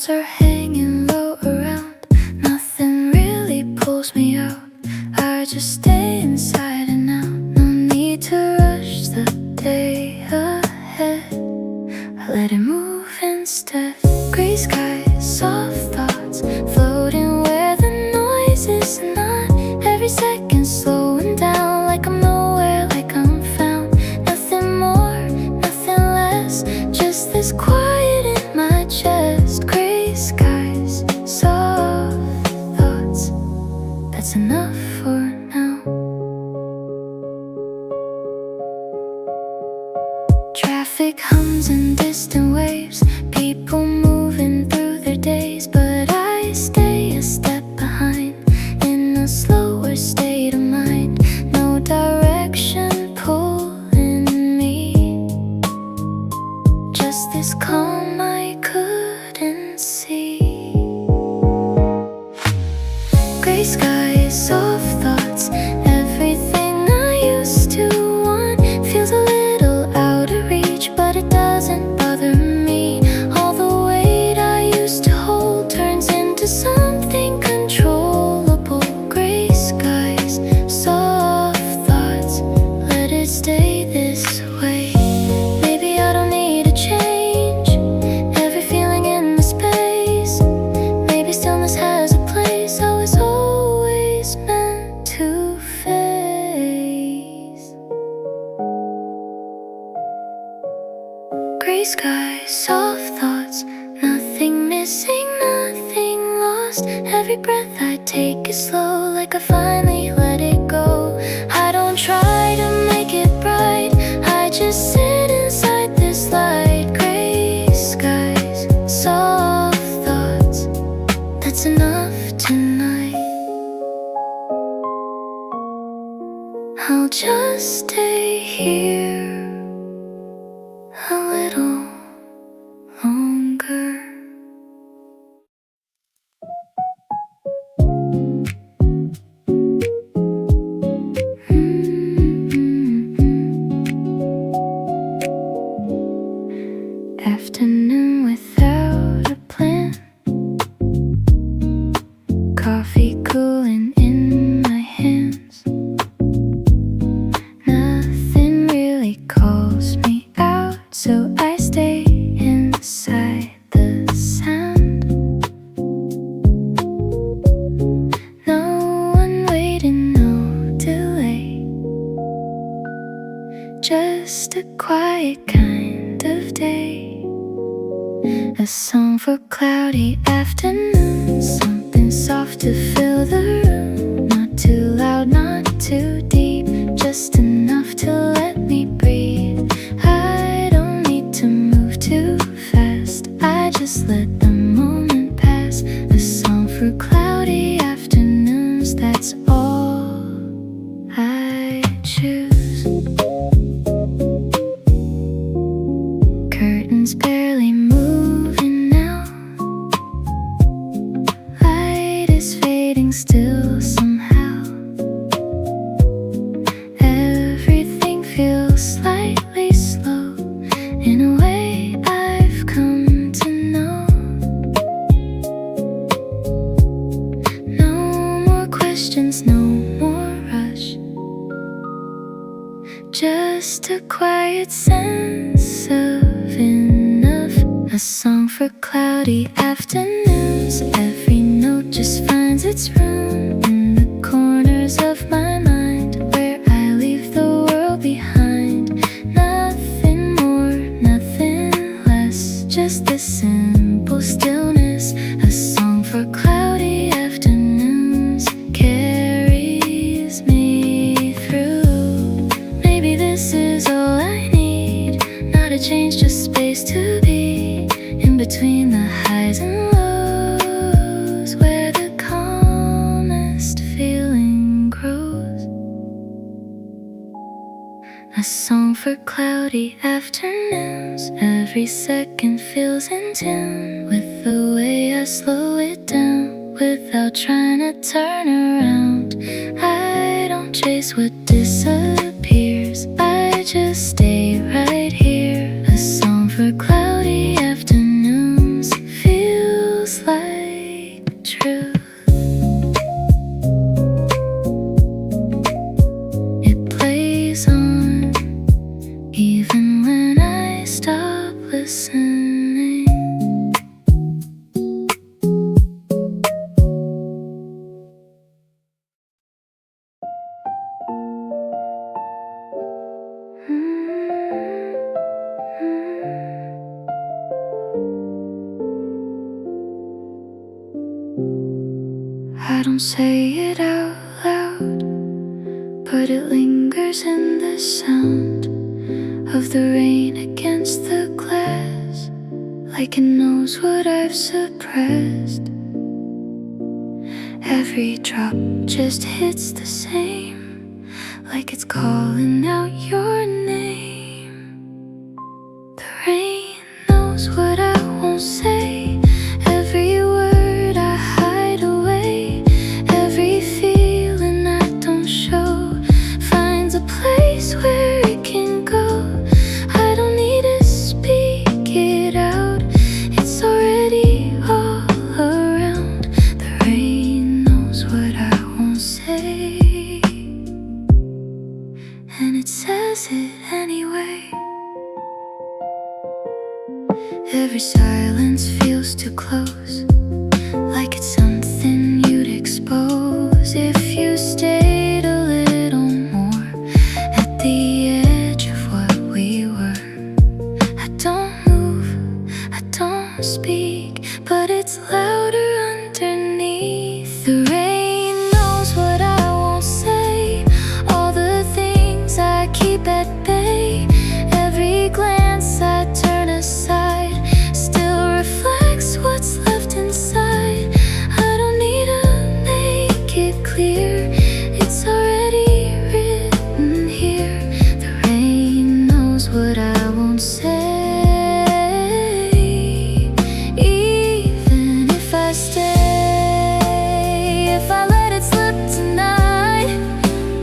clouds are hanging low around. Nothing really pulls me out. I just stay inside and out. No need to rush the day ahead. I let it move instead. Gray skies, soft thoughts, floating where the noise is not. Every second slowing down, like I'm nowhere, like I'm found. Nothing more, nothing less, just this quiet in my chest. Gray skies, soft thoughts, that's enough for now. Traffic hums in distant waves, people moving through their days, but I stay a step behind, in a slower state of mind. No direction pulling me, just this calm I couldn't see. Gray skies, soft thoughts, everything I used to want feels a little out of reach, but it doesn't bother me. All the weight I used to hold turns into something controllable. Gray skies, soft thoughts, let it stay this way. Maybe I don't need to change every feeling in the space. Maybe stillness has a place I was always meant to face. Gray skies, soft thoughts, nothing missing, nothing lost. Every breath I take is slow, like I finally let it go. I don't try to make it bright, I just sit inside this light. Gray skies, soft thoughts, that's enough tonight. I'll just stay here a little longer. Afternoon without a plan, coffee cooling in my hands. Nothing really calls me out, so I stay inside the sand. No one waiting, no delay, just a quiet kind of day. A song for cloudy afternoons, something soft to fill the room. Not too loud, not too deep, just enough to let me breathe. I don't need to move too fast, I just let the moment pass. A song for cloudy afternoons, that's all I choose. Curtains barely moving now, light is fading still somehow. Everything feels slightly slow, in a way I've come to know. No more questions, no more rush, just a quiet sense of enough. A song for cloudy afternoons, every note just finds its room in the corners of my mind, where I leave the world behind. Nothing more, nothing less, just this simple stillness. A song for cloudy afternoons carries me through. Maybe this is all I need, not a change, just space to be in between the highs and lows, where the calmest feeling grows. A song for cloudy afternoons, every second feels in tune with the way I slow it down, without trying to turn around. I don't chase what disappears, I just stay right here. A song for cloudy afternoons feels don't say it out loud, but it lingers in the sound of the rain against the glass, like it knows what I've suppressed. Every drop just hits the same, like it's calling out your name. The rain knows what I won't say. Every word I hide away, every feeling I don't show, finds a place where it can go. I don't need to speak it out, it's already all around. The rain knows what I won't say, and it says it anyway. Every silence feels too close, like it's something you'd expose if you stayed a little more at the edge of what we were. I don't move, I don't speak, but it's louder underneath. The rain knows what I won't say, all the things I keep at bay. Every glance I turn aside still reflects what's left inside. I don't need to make it clear, it's already written here. The rain knows what I won't say, even if I stay. If I let it slip tonight,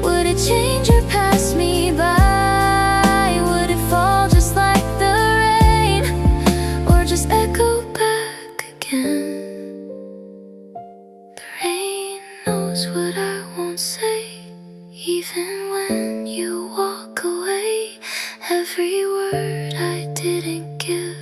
would it change or pass me by? Would it fall just like the rain, or just echo back again? The rain knows what I won't say, even when you walk away. Every word I didn't give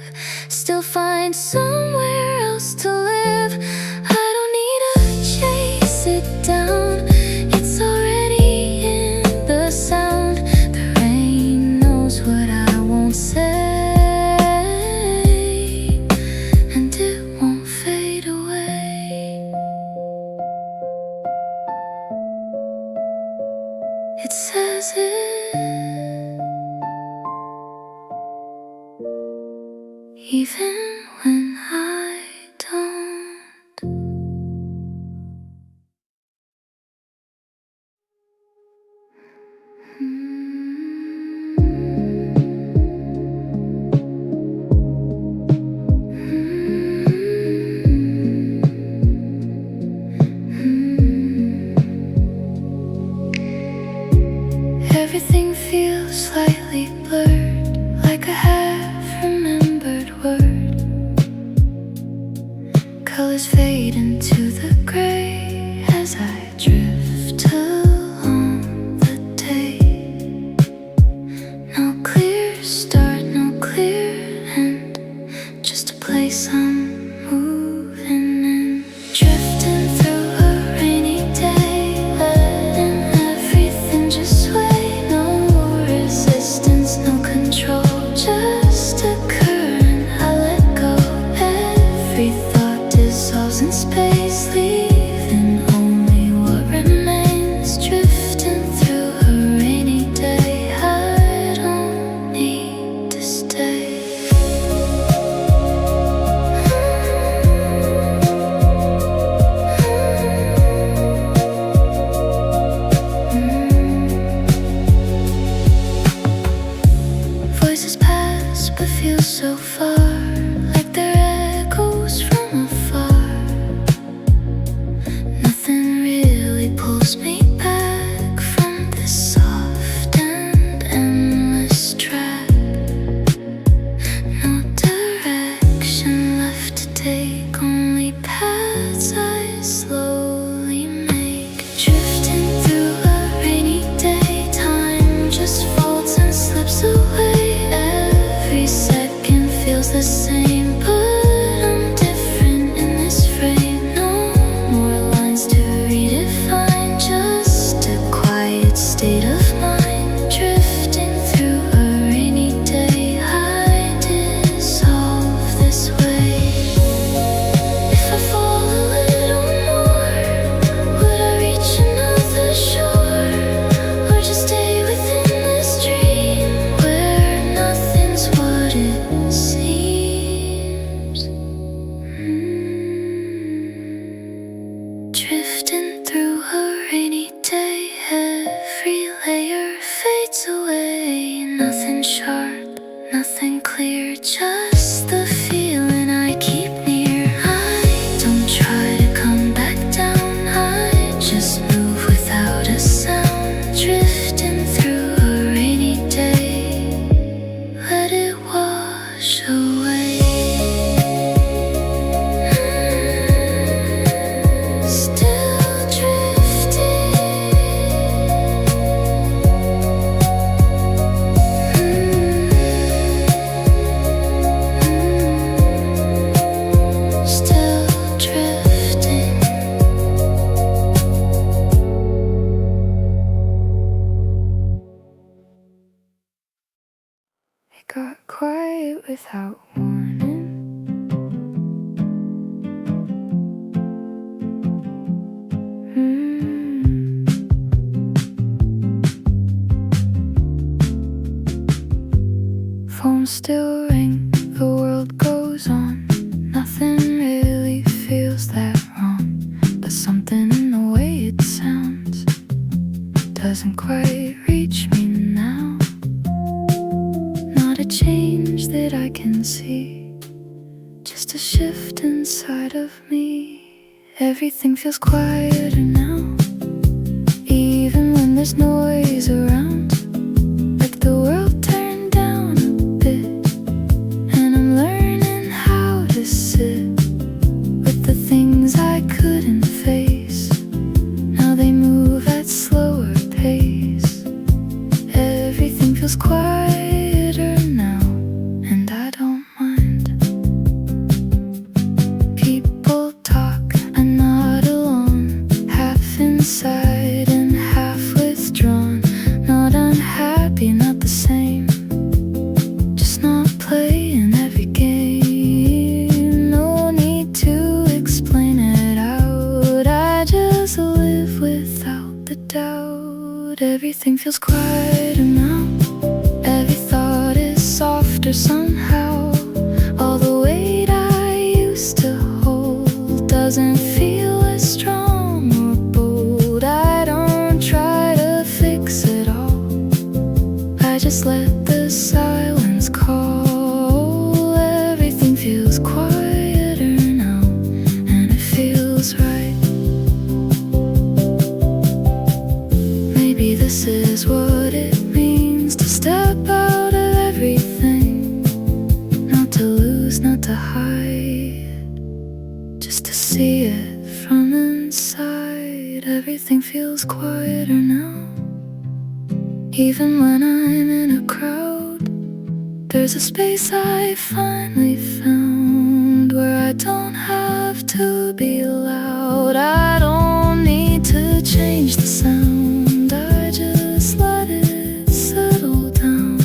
still finds somewhere else to live. I don't need to chase it down, it's already in the sound. The rain knows what I won't say, and it won't fade away. It says it, even when I don't. Everything feels slightly blurred, like a half-remembered word. Colors fade into the gray as I drift along the day. No clear start, no clear end, just a place I'm moving in. Drifting through a rainy day, letting everything just sway. No resistance, no control, just a current I let go. Every thought dissolves in space, leaving only what remains. Drifting through a rainy day, I don't need to stay. Voices pass but feel so far, like they're echoes from without warning. Phones still ring, the world goes on. Nothing really feels that wrong, but something in the way it sounds doesn't quite reach me now. Not a change that I can see, just a shift inside of me. Everything feels quieter now, even when there's noise around. Like the world turned down a bit, and I'm learning how to sit with the things I couldn't face. Now they move at slower pace. Everything feels quieter now, and I don't mind. People talk, I'm not alone, half inside and half withdrawn. Not unhappy, not the same, just not playing every game. No need to explain it out, I just live without the doubt. Everything feels quieter now, every thought is softer somehow. All the weight I used to hold doesn't feel as strong or bold. I don't try to fix it all, I just let the silence call. Everything feels quieter now, and it feels right. Maybe this is what it means to step out of everything. Not to lose, not to hide, just to see it from inside. Everything feels quieter now, even when I'm in a crowd. There's a space I finally found, where I don't have to be loud. I don't need to change the sound, I just let it settle down.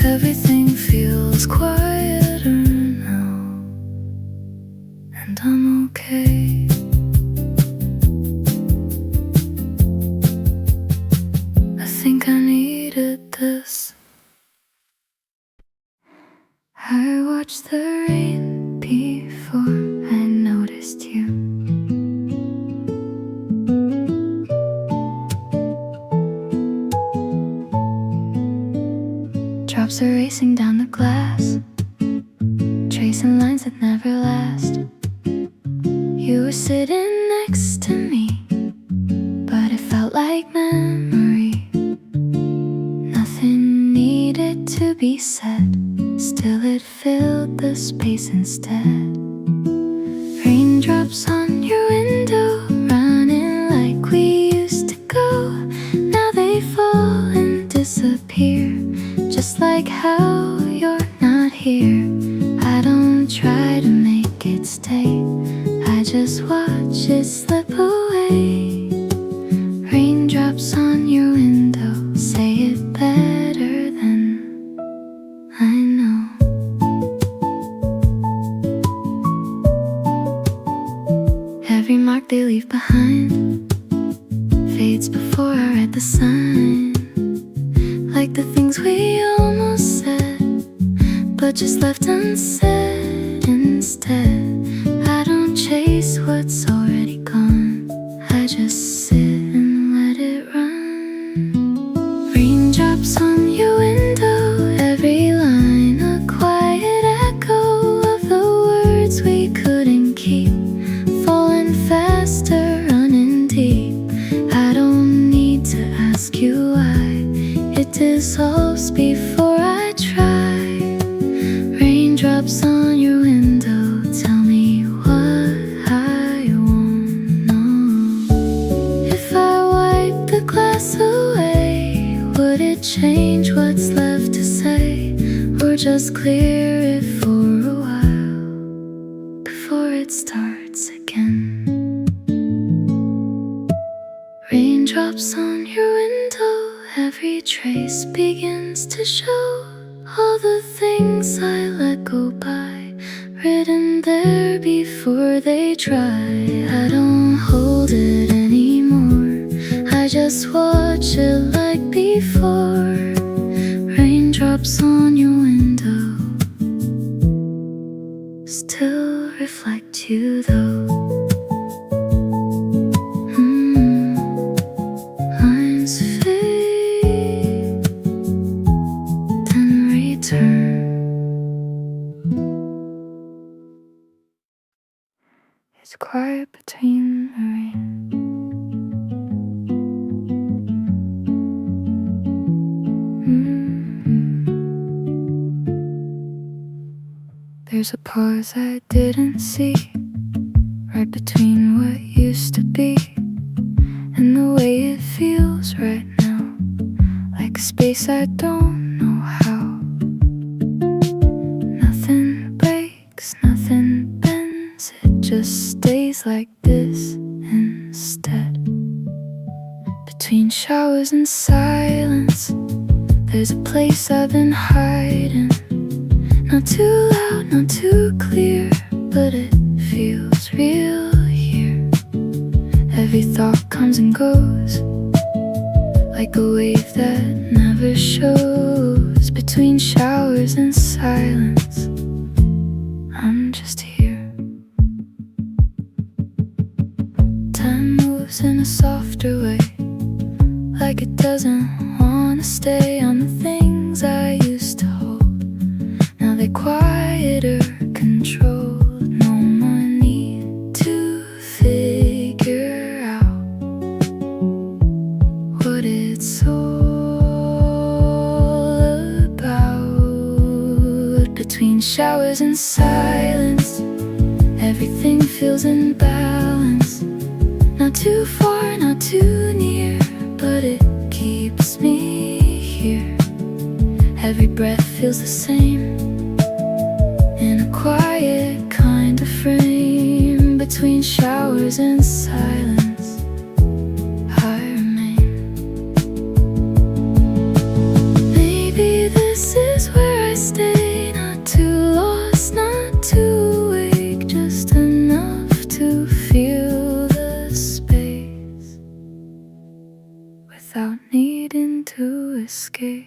Everything feels quieter now, and I'm okay. I think I needed this. I watched the rain before I noticed you. Drops are racing down the glass, tracing lines that never last. You were sitting next to me, but it felt like memory. Nothing needed to be said, still it filled the space instead. Raindrops on your window, running like we used to go. Now they fall and disappear, just like how you're not here. I don't try to make it stay, I just watch it slip away. Raindrops on your window, say it better than I know. Every mark they leave behind fades before I read the sign. Like the things we almost said, but just left unsaid instead. I don't chase what's already gone, I just sit and let it run. Raindrops on your window, every line a quiet echo of the words we couldn't keep. Falling faster, running deep. I don't need to ask you why, it dissolves before I try. Raindrops on your window, tell me what I won't know. If I wipe the glass away, would it change what's left to say, or just clear it for a while before it starts again? Raindrops on your window, every trace begins to show. All the things I let go by, written there before they dry. I don't hold it anymore, I just watch it like before. Raindrops on your window still reflect you though. Lines fade, then return. It's quiet between the rain. There's a pause I didn't see, right between what used to be and the way it feels right now, like a space I don't know how. Nothing breaks, nothing bends, it just stays like this instead. Between showers and silence, there's a place I've been hiding. Not too loud, not too clear, but it feels real here. Every thought comes and goes, like a wave that never shows. Between showers and silence, I'm just here. Time moves in a softer way, like it doesn't wanna stay on the things I used to hold. Now they're quieter, controlled. No more need to figure out what it's all about. Between showers and silence, everything feels in balance. Not too far, not too near, but it keeps me here. Every breath feels the same, in a quiet kind of frame. Between showers and silence, I remain. Maybe this is where I stay, not too lost, not too awake, just enough to feel the space without needing to escape.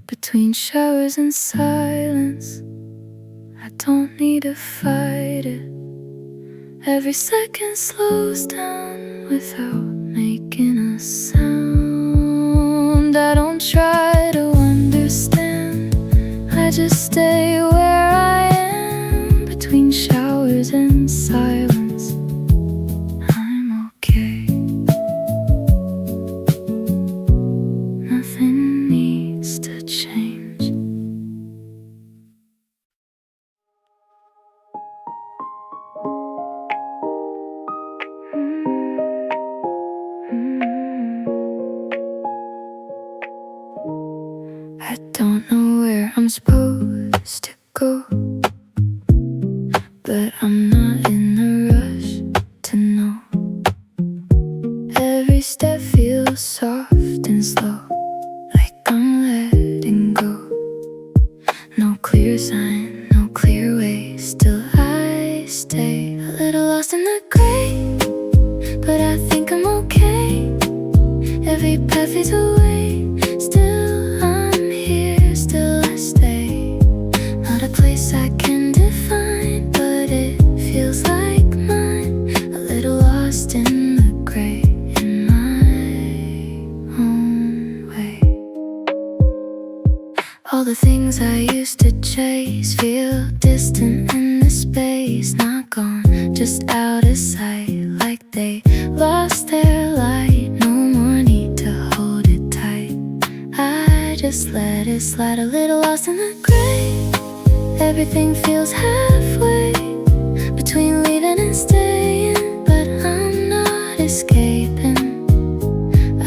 Between showers and silence, I don't need to fight it. Every second slows down without making a sound. I don't try to understand, I just stay where I am. Between showers and silence, I'm okay. Nothing needs to change. I don't know where I'm supposed to go, but I'm not in a rush to know. Every step feels soft and slow, like I'm letting go. No clear sign, no clear way, still I stay a little lost in the gray, but I think I'm okay. Every path fades away, still I'm here, still I stay. Not a place I can define, but it feels like mine. A little lost in the gray, in my own way. All the things I used to chase feel distant in the space, not gone, just out of sight, like they lost their light. No more need to hold it tight, I just let it slide. A little lost in the gray, everything feels halfway between leaving and staying, but I'm not escaping.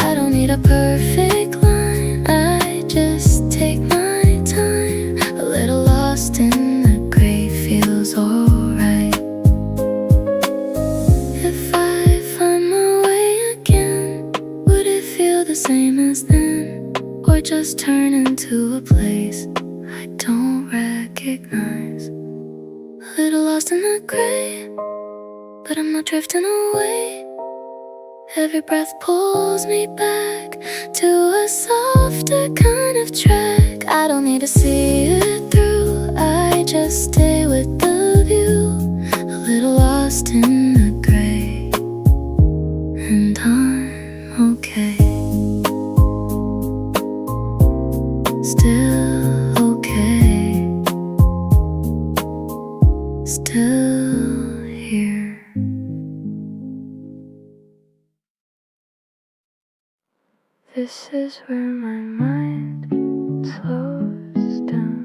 I don't need a perfect line, I just take my time. A little lost in the gray feels alright. If I find my way again, would it feel the same as then, or just turn into a place little lost in the gray, but I'm not drifting away. Every breath pulls me back to a softer kind of track. I don't need to see it through, I just stay with the view. A little lost in the gray, and I'm okay. Still okay. Still here. This is where my mind slows down.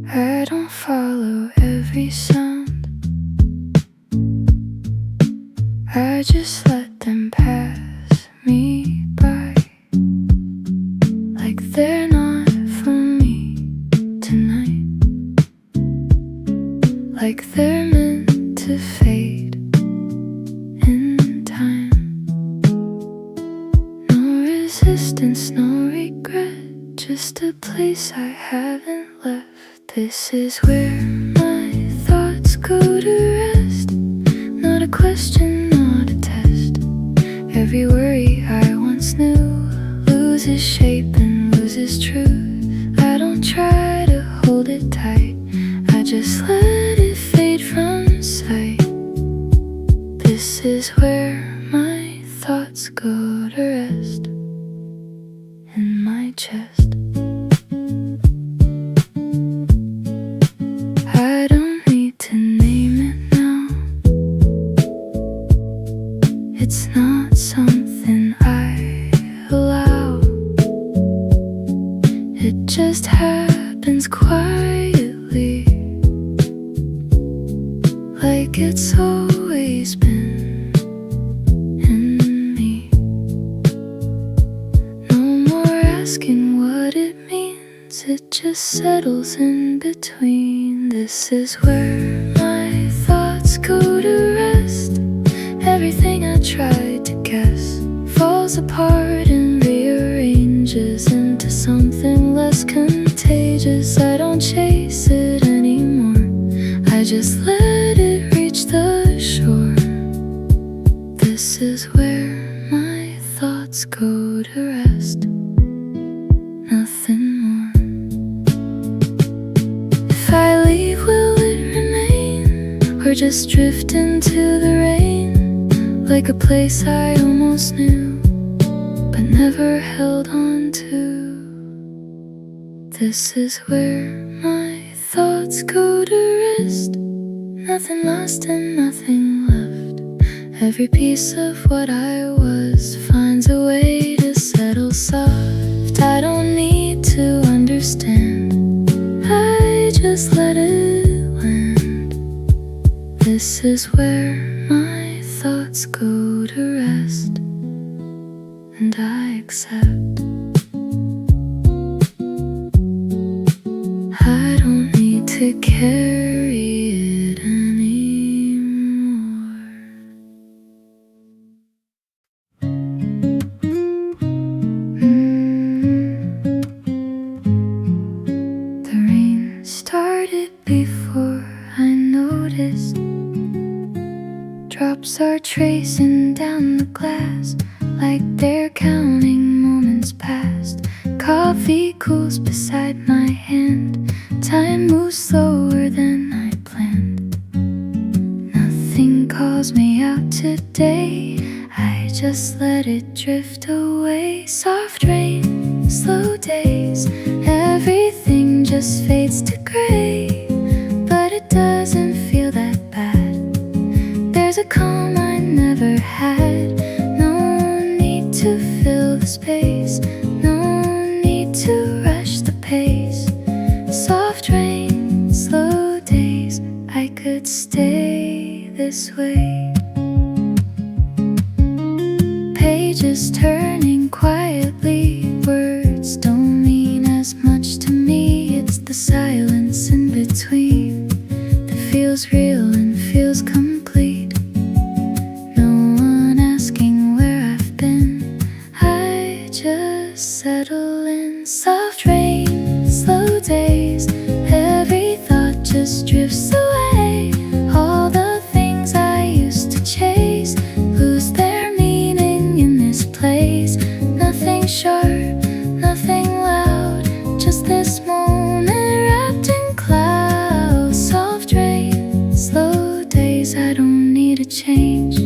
I don't follow every sound, I just let them pass me by, like they're not for me tonight, like they're meant to fade in time. No resistance, no regret, just a place I haven't left. This is where my thoughts go to rest. Not a question, not a test. Every worry I once knew loses shape and loses truth. I don't try to hold it tight, I just let it fade from sight. This is where my thoughts go to rest, in my chest. I don't need to name it now, it's not something I allow. It just happens quietly, like it's always been in me. No more asking what it means, it just settles in between. This is where my thoughts go to rest. Everything I tried to guess falls apart and rearranges into something less contagious. I don't chase it anymore, I just let it reach the shore. This is where my thoughts go to rest, nothing more. If I leave, will it remain, or just drift into the rain, like a place I almost knew but never held on to? This is where my thoughts go to rest. Nothing lost and nothing left. Every piece of what I was finds a way to settle soft. I don't need to understand, I just let it land. This is where my thoughts go to rest, and I accept. I don't need to carry it anymore. The rain started before I noticed. Drops are tracing down the glass, like they're counting moments past. Coffee cools beside my hand, time moves slower than I planned. Nothing calls me out today, I just let it drift away. Soft rain, slow days, everything just fades to gray. But it doesn't feel that bad, there's a calm I never had. No need to fill the space, no need to rush the pace. Soft rain, slow days, I could stay this way. Pages turning quietly, words don't mean as much to me. It's the silence in between that feels real and feels complete. No one asking where I've been, I just settle in. falling. Soft rain, slow days, every thought just drifts away. All the things I used to chase lose their meaning in this place. Nothing sharp, nothing loud, just this moment wrapped in clouds. Soft rain, slow days, I don't need a change.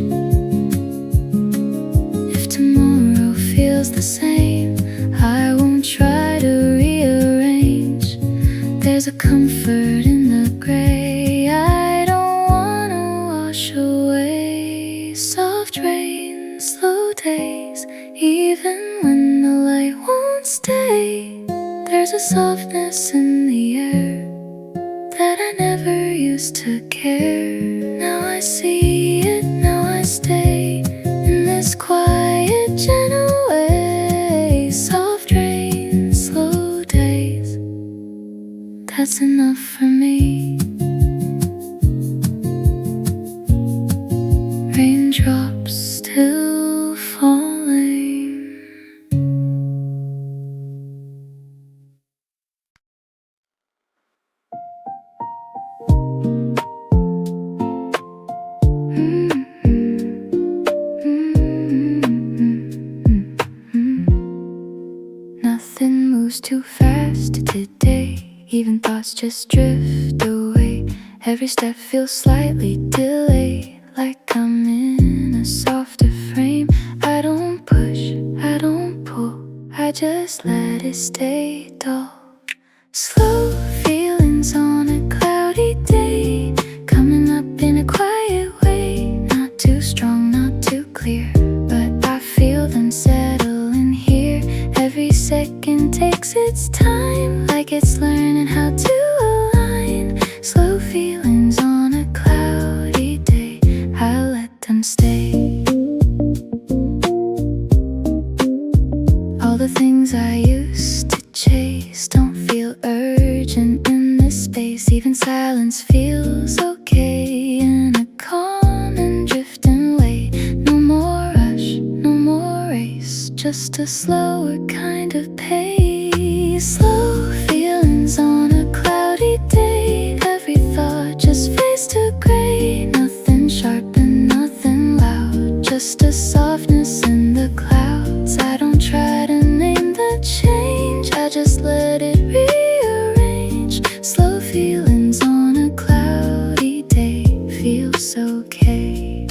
If tomorrow feels the same, I won't try to rearrange. There's a comfort in the gray I don't wanna wash away. Soft rain, slow days, even when the light won't stay. There's a softness in the air that I never used to care. Now I see it, now I stay in this quiet, gentle way. Soft rain, slow days, that's enough for me. Raindrops still falling. Nothing moves too fast today, even thoughts just drift away. Every step feels slightly delayed, like I'm in a softer frame. I don't push, I don't pull, I just let it stay dull. Slow feelings on a cloudy day, coming up in a quiet way. Not too strong, not too clear, but I feel them settling here. Every second takes its time, like it's learning how to align. Slow feelings on a cloudy day, I let them stay. All the things I used to chase don't feel urgent in this space. Even silence feels okay in a calm and drifting way. No more rush, no more race, just a slower kind of pace. Slow feelings on a cloudy day, every thought just fades to gray. Nothing sharp and nothing loud, just a softness in the clouds. I don't try to name the change, I just let it rearrange. Slow feelings on a cloudy day feels okay.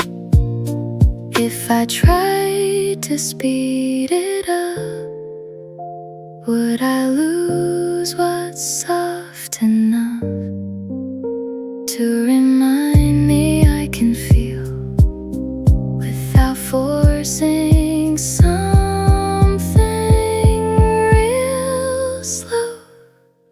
If I tried to speed it up, would I lose what's soft enough to remind me I can feel without forcing something real? Slow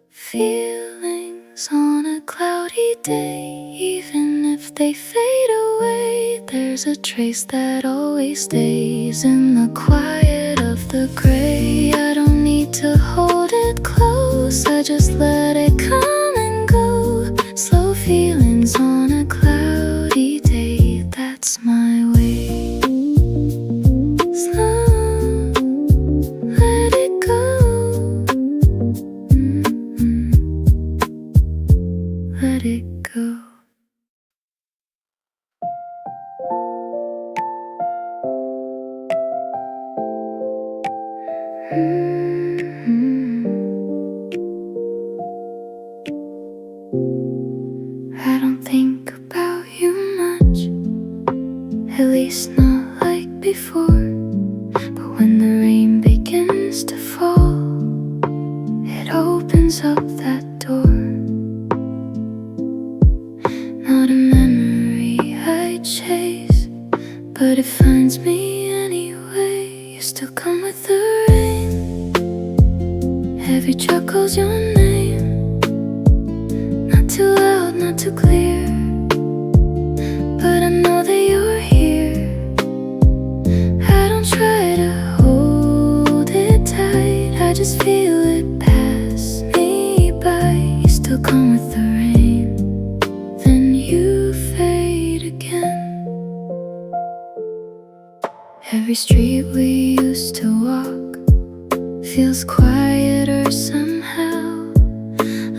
feelings on a cloudy day, even if they fade away, there's a trace that always stays in the quiet of the gray. I don't need to hold it close, I just let it come and go. Slow feelings on a cloudy day, that's my way. Slow, let it go. Let it go. I don't think about you much, at least not like before. But when the rain begins to fall, it opens up that door. Not a memory I chase, but it finds me anyway. You still come with the rain, every drop calls your name. Not too loud, not too clear, but I know that you're here. I don't try to hold it tight, I just feel it pass me by. You still come with the rain, then you fade again. Every street we used to walk feels quiet remember somehow,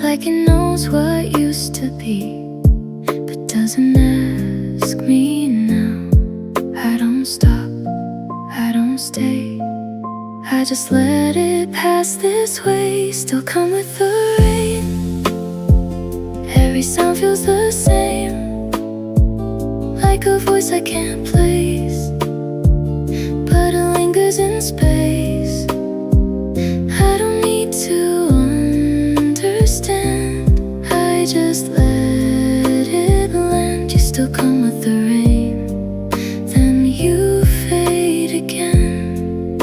like it knows what used to be, but doesn't ask me now. I don't stop, I don't stay, I just let it pass this way. Still come with the rain. Every sound feels the same, like a voice I can't place, but it lingers in space. I don't need to understand, I just let it land. You still come with the rain, then you fade again.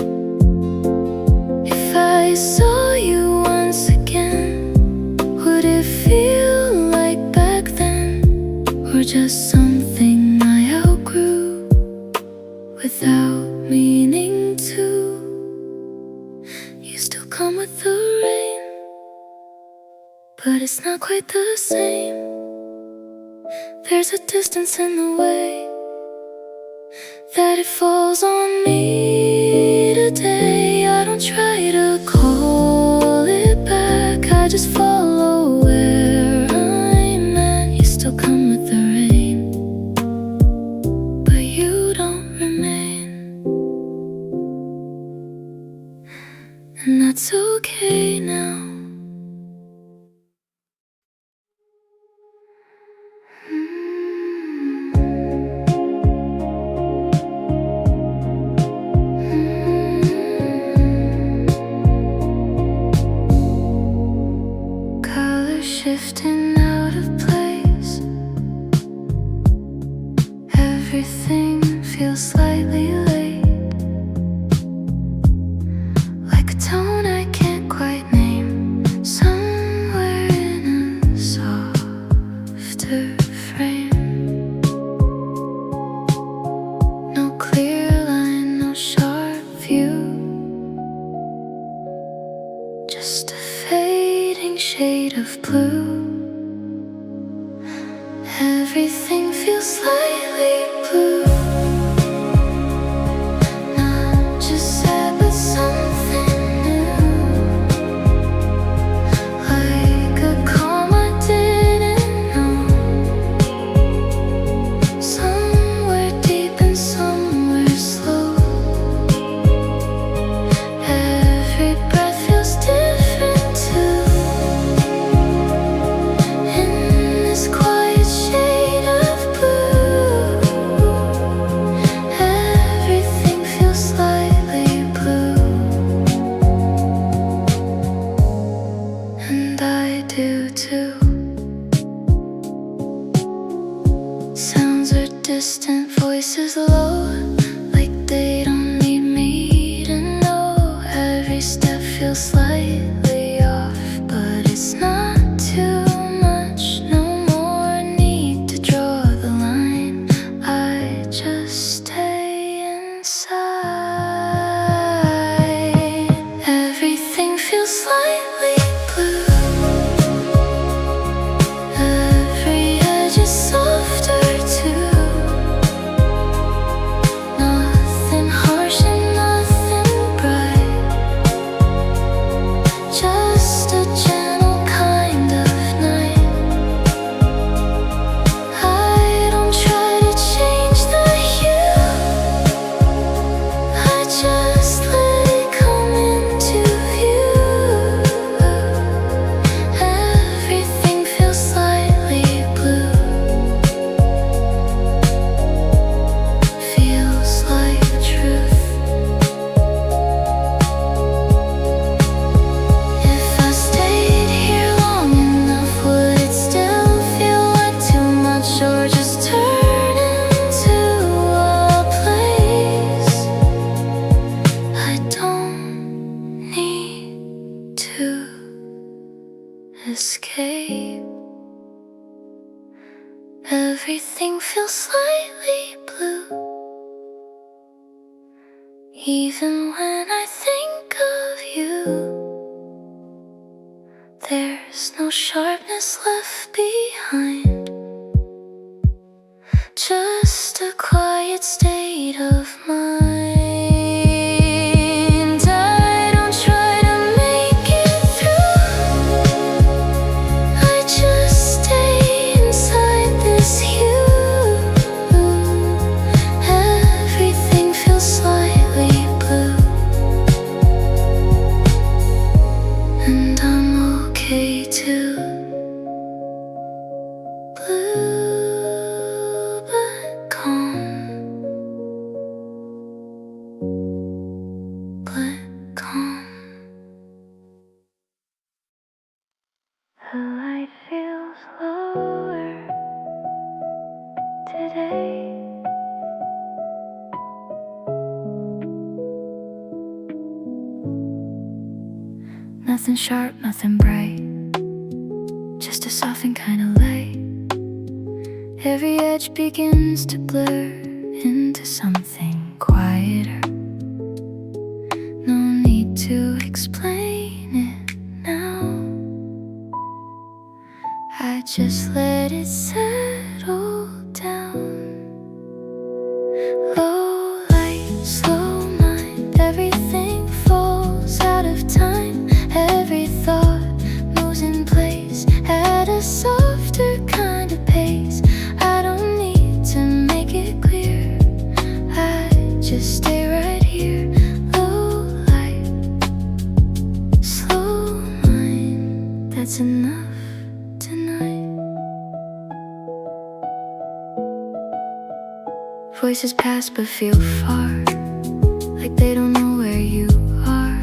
If I saw you once again, would it feel like back then, or just something I outgrew without meaning to? You still come with the rain, but it's not quite the same. There's a distance in the way that it falls on me today. I don't try to call it back, I just follow where I'm at. You still come with the rain, but you don't remain, and that's okay now. Colors shifting out of place, everything feels slightly late, like a tone I can't quite name, somewhere in a softer frame. No clear line, no sharp view, just a fading shade of blue. Everything feels slightly blue, not just sad but something new, like a calm I didn't know, somewhere deep and somewhere slow. Every breath feels different too, in this quiet shade of blue. Everything feels slightly blue, and I do too. Sounds are distant, voices low, like they don't need me to know. Every step feels slightly off, but it's not too much. No more need to draw the line, I just stay inside. Everything feels slightly blue, every edge is softer too. Nothing harsh and nothing bright, just a gentle kind of night. I don't try to change the hue, I just let it come into view. Everything feels slightly blue, feels like truth. If I stayed here long enough, would it still feel like too much, or just turn into a place I don't need to escape? Everything feels slightly blue, even when I think of you. There's no sharpness left behind, just a quiet state of mind. I don't try to make it The light feels lower today. Nothing sharp, nothing bright, just a softened kind of light. Every edge begins to blur into something quieter. No need to explain it now. I just let it settle down. Low light, slow mind, everything falls out of time. Every thought moves in place at a softer kind of pace. I don't need to make it clear, I just stay right here. Low light, slow mind, that's enough tonight. Voices pass but feel far, like they don't know where you are.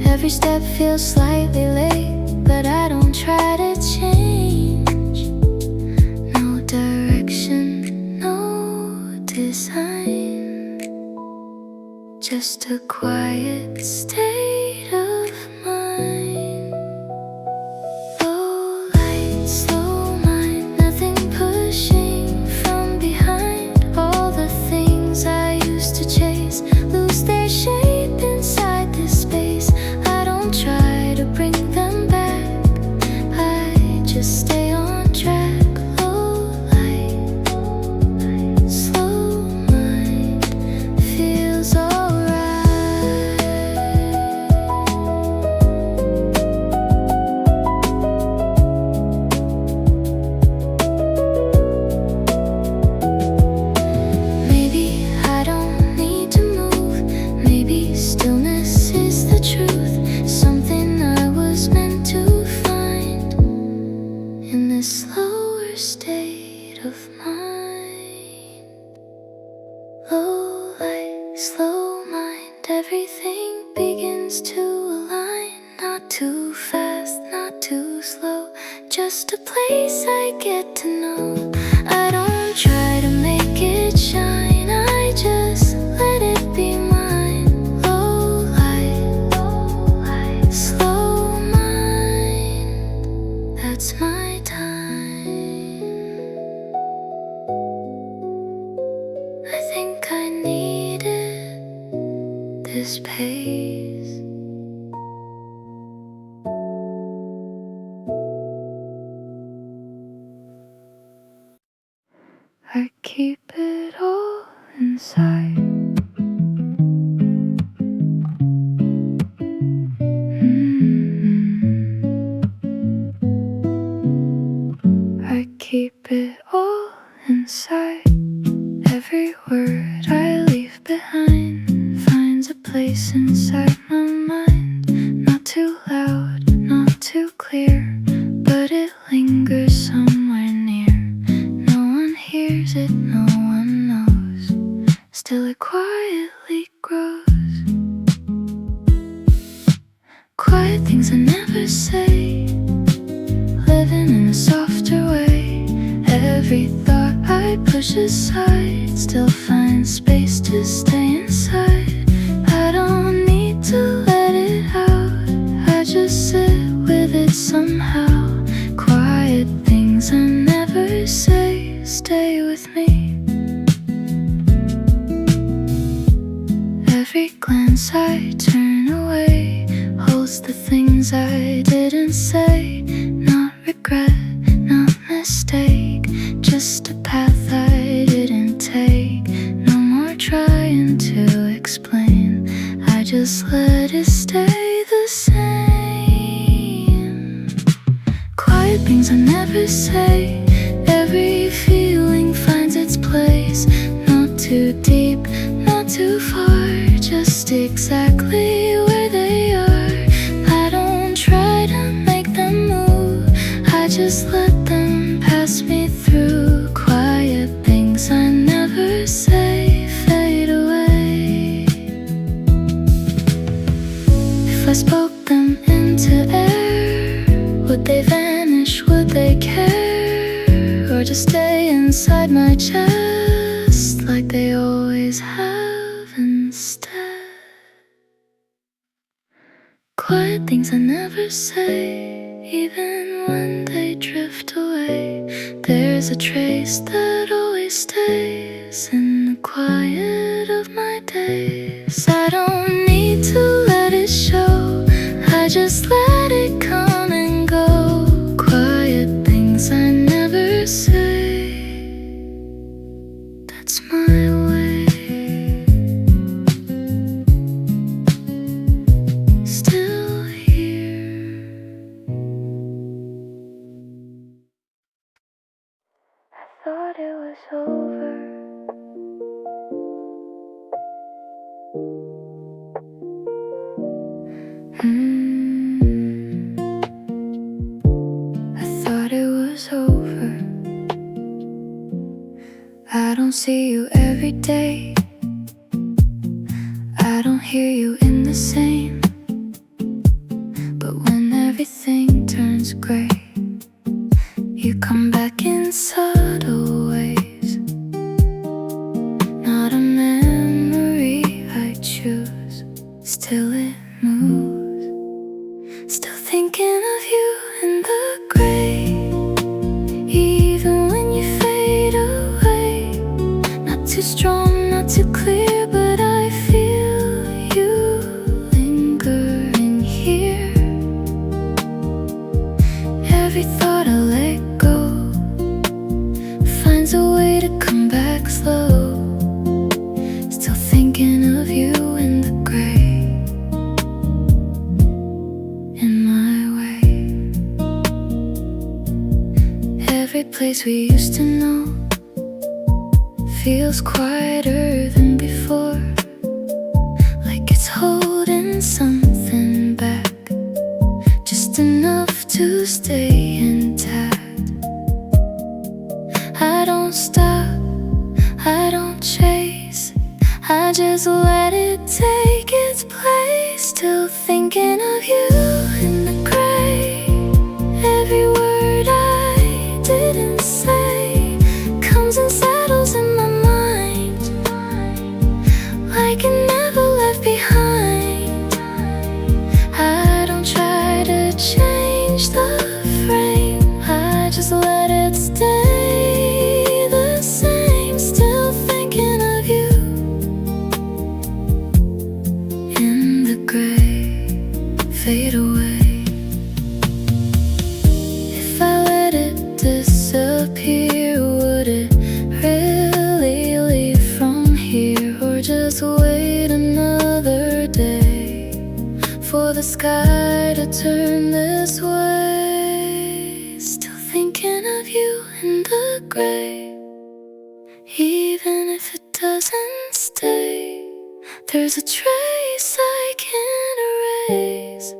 Every step feels slightly late, but I don't try to change. No direction, no design, just a quiet state of mind. Low light, slow mind, nothing pushing from behind. All the things I used to chase lose their shape inside this space. I don't try to bring them back, I just stay on track. Low light, slow mind, feels alright. Maybe I don't need to move, maybe stillness is the truth. Something I was meant to find in this slower state of mind. Low light, slow mind, everything begins to align. Not too fast, not too slow, just a place I get to know. I don't try to make it shine, I just let it be mine. Low light, slow mind, that's my time. I think I needed this pace. I keep it all inside. I keep it all inside. Every word I leave behind finds a place inside my mind. Not too loud, not too clear, but it lingers somewhere near. No one hears it, no one knows, still it quietly grows. Quiet things I never say, living in a softer way. Every thought I push aside still finds space to stay inside. I don't need to let it out, I just sit with it somehow. Quiet things I never say stay with me. Every glance I turn away holds the things I didn't say. Not regret, not mistake, just a path I didn't take. No more trying to explain, I just let it stay the same. Quiet things I never say, every feeling finds its place. Not too deep, not too far, just exactly where they are. I don't try to make them move, I just let them pass me through. Quiet things I never say fade away. If I spoke them into air, Would they vanish? Would they care? Or just stay inside my chest like they always have instead? Quiet things I never say, even when they drift away. There's a trace that always stays in the quiet of my days. I don't need to let it show, I just let it come and go. Quiet things I never say, that's my way. Still here. I thought it was over. I thought it was over. I don't see you every day, I don't hear you in the same. But when everything turns gray, you come back in subtle ways. Not a memory I choose, still it moves. Still thinking of you in the gray, even when you fade away. Not too strong, not too clear, but I feel you lingering here. Every thought I let go finds a way to come back slow. Still thinking of you in the gray, in my way. Every place we used to know feels quieter than before, like it's holding something back, just enough to stay intact. I don't stop, I don't chase, I just let it take its place. Still thinking of you in the gray. Every word I didn't say comes and settles in my mind, like it never left behind. I don't try to change the frame, I just let it stay the same. Still thinking of you in the gray, fade away. If I let it disappear, would it really leave from here? Or just wait another day for the sky to turn this way? Still thinking of you in the gray, even if it doesn't stay. There's a trace I can't erase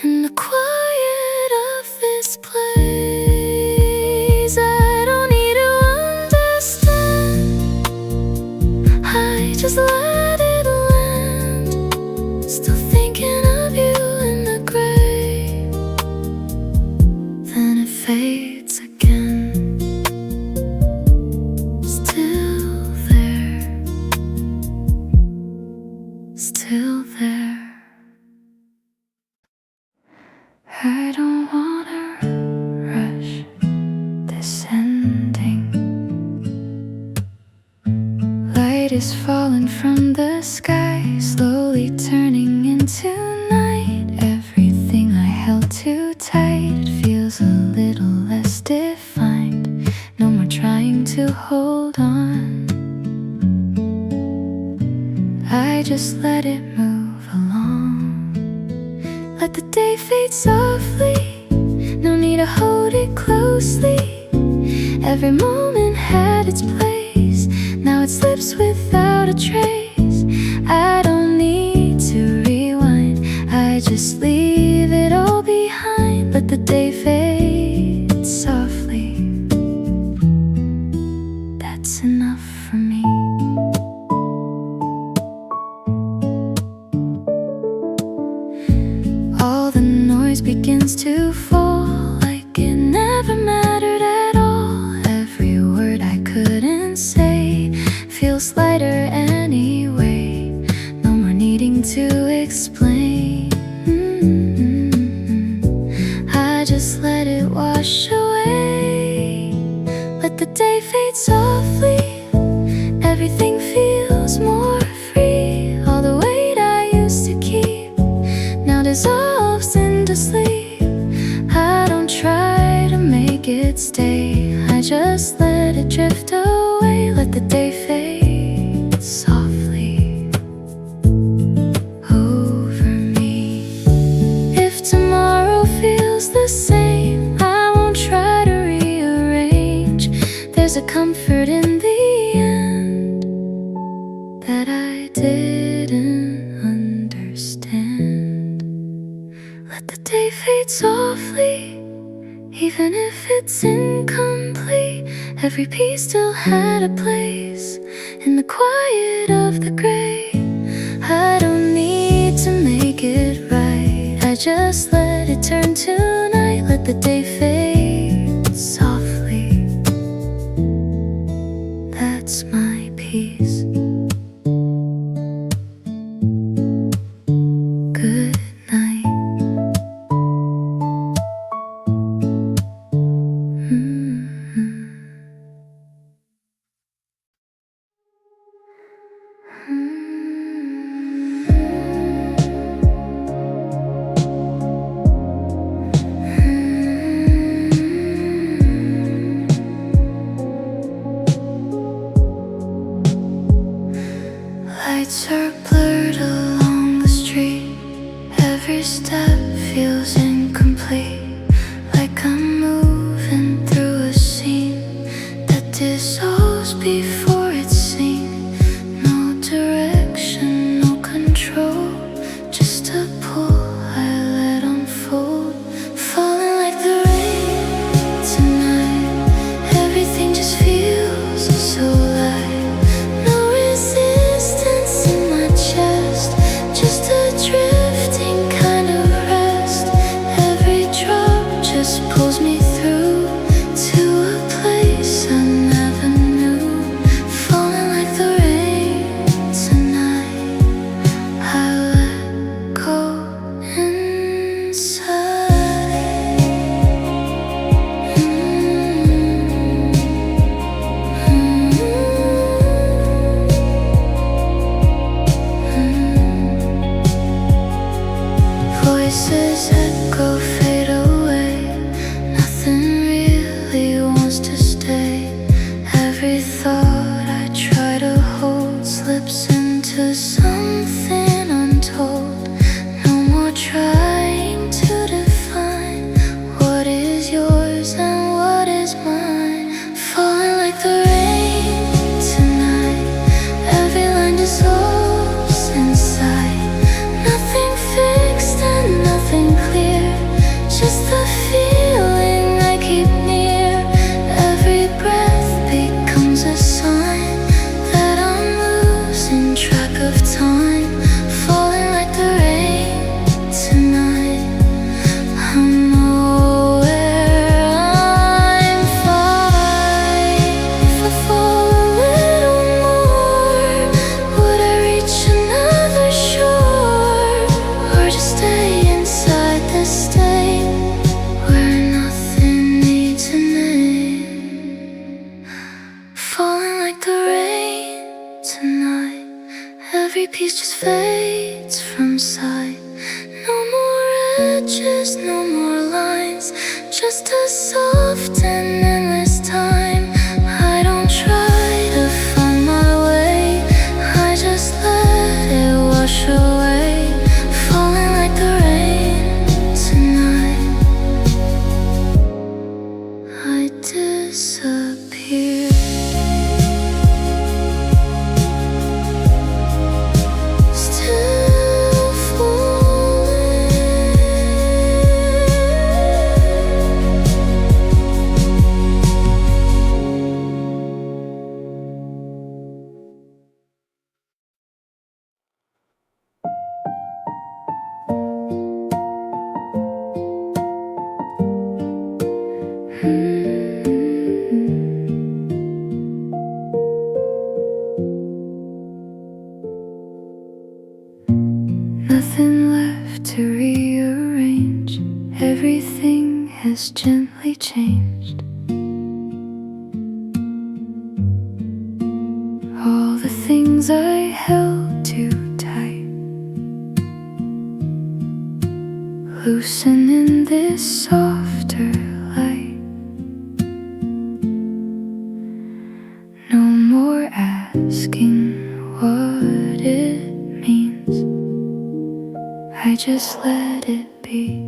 in the quiet of this place. I don't need to understand, I just let it land. Still thinking of you in the gray, then it fades again. Still there, still there. I don't wanna rush this ending. Light is falling from the sky, slowly turning into night. Everything I held too tight, it feels a little less defined. No more trying to hold on, I just let it move along. Let the day fade softly, no need to hold it closely. Every moment had its place, now it slips without a trace. I don't need to rewind, I just leave it all behind. Let the day fade softly, that's enough for me. All the noise begins to fall, never mattered at all. Every word I couldn't say feels lighter anyway. No more needing to explain. I just let it wash away. Let the day fade softly. Everything feels more free. All the weight I used to keep now dissolves into sleep. I don't try to make it stay. I just let it drift away. Let the day fade softly over me. If tomorrow feels the same, I won't try to rearrange. There's a comfort in the end that I didn't understand. Let the day fade softly, even if it's incomplete. Every piece still had a place in the quiet of the gray. I don't need to make it right. I just let it turn to night. Let the day fade softly. That's my peace. Good night. Lights are blurred along the street. Every step feels incomplete. Like I'm moving through a scene that dissolves before it's seen. No direction, no control, just a pull I let unfold. Falling like the rain tonight. Everything just feels so light. No resistance in my chest, just a drifting kind of rest. Every drop just pulls me through to a place I never knew. Falling like the rain tonight. I let go inside. Voices echo, fade away. Nothing really wants to stay. Every thought I try to hold slips into something untold. No more trying to define what is yours and what is mine. Falling like the rain tonight. Every line dissolves inside. Nothing fixed and nothing clear, just the feeling I keep near. Every breath becomes a sign that I'm losing track of time. Falling like the rain tonight. I know where I'm fine. If I fall a little more, would I reach another shore? Or just stay inside this state where nothing needs a name? Falling like the rain tonight. Every piece just fades from sight. No more edges, no more lines, just a soft and endless time. I don't try to find my way. I just let it wash away. Falling like the rain tonight. I disappear. Still falling. Everything has gently changed. All the things I held too tight loosen in this softer light. No more asking what it means. I just let it be.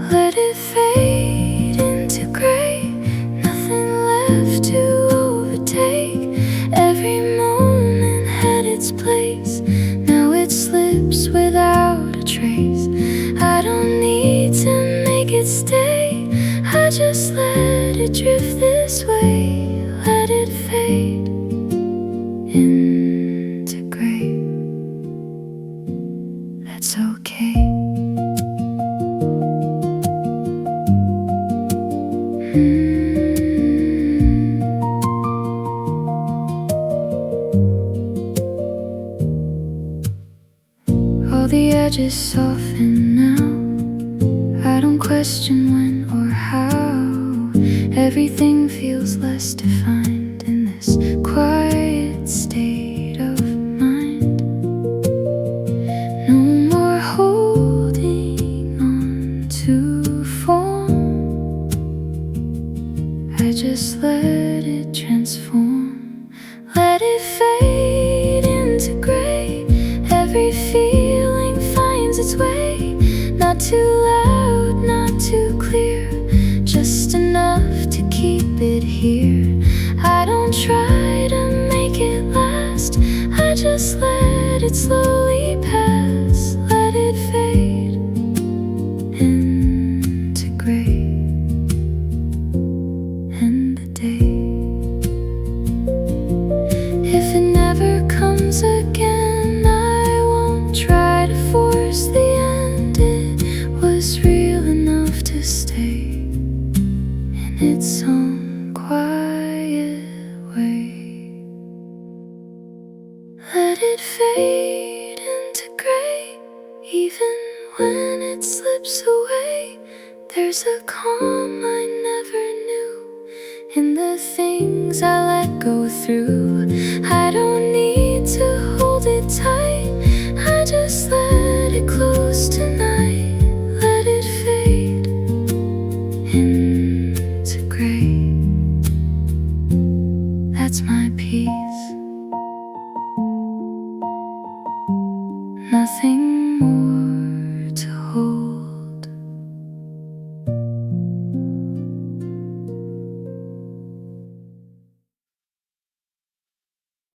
Let it fade into gray. Nothing left to overtake. Every moment had its place. Now it slips without a trace. I don't need to make it stay. I just let it drift this way. Let it fade into gray. That's okay. All the edges soften now. I don't question when or how. Everything feels less defined in this quiet state of mind. No more holding on to form. I just let it transform. Let it fade into gray. Every feeling finds its way. Not too loud, not too clear, just enough to keep it here. I don't try to make it last. I just let it slowly pass. Let it fade into gray. End the day. If it never comes again, I won't try to force the end. It was real enough to stay in its own quiet way. Let it fade into gray. Even when it slips away, there's a calm I never knew in the things I let go through. I don't need to hold it tight. I just let it close tonight. Let it fade into gray. That's my peace. Nothing